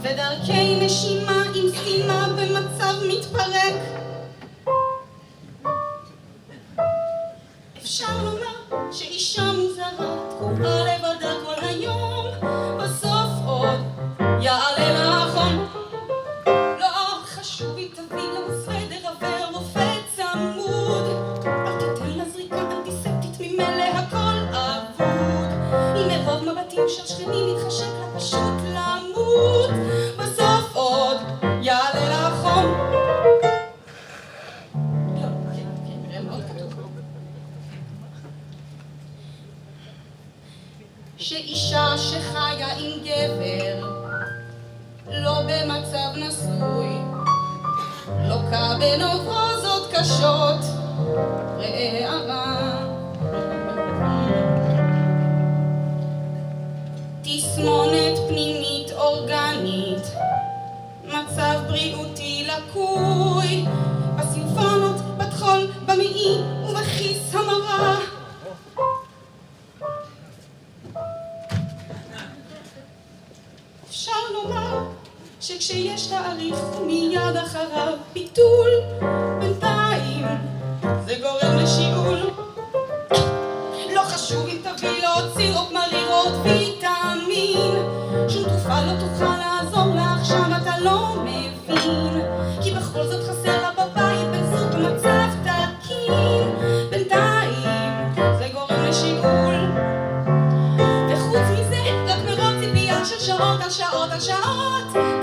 ודרכי נשימה עם סתימה במצב מתפרק. אפשר לומר שאישה מוזרה תקועה לבדה כל היום, בסוף עוד יעלה לה החום. לא חשוב אם תביא לה סוודר עבר רופא צמוד, אל תיתן לה זריקה אנטיספטית ממילא הכל אבוד. אם מרוב מבטים של שכנים מתחשק לה פשוט למות, בסוף עוד יעלה לה החום. שאישה שחיה עם גבר לא במצב נשוי, לוקה בנוברוזות קשות רערה, תסמונת פנימית אורגנית, מצב בריאותי לקוי, בסימפונות, בטחול, במעי ובכיס המרה. אפשר לומר שכשיש תאריך מיד אחריו ביטול, בינתיים זה גורם לשיעול. לא חשוב אם תביא לו סירופ מרירות ויטמין, שום תרופה לא תוכל לעזור לה עכשיו, אתה לא מבין, כי בכל זאת חסר לה בבית בן זוג במצב תקין. בינתיים זה גורם לשיעול, וחוץ מזה רק מרוב ציפייה של שעות על שעות על שעות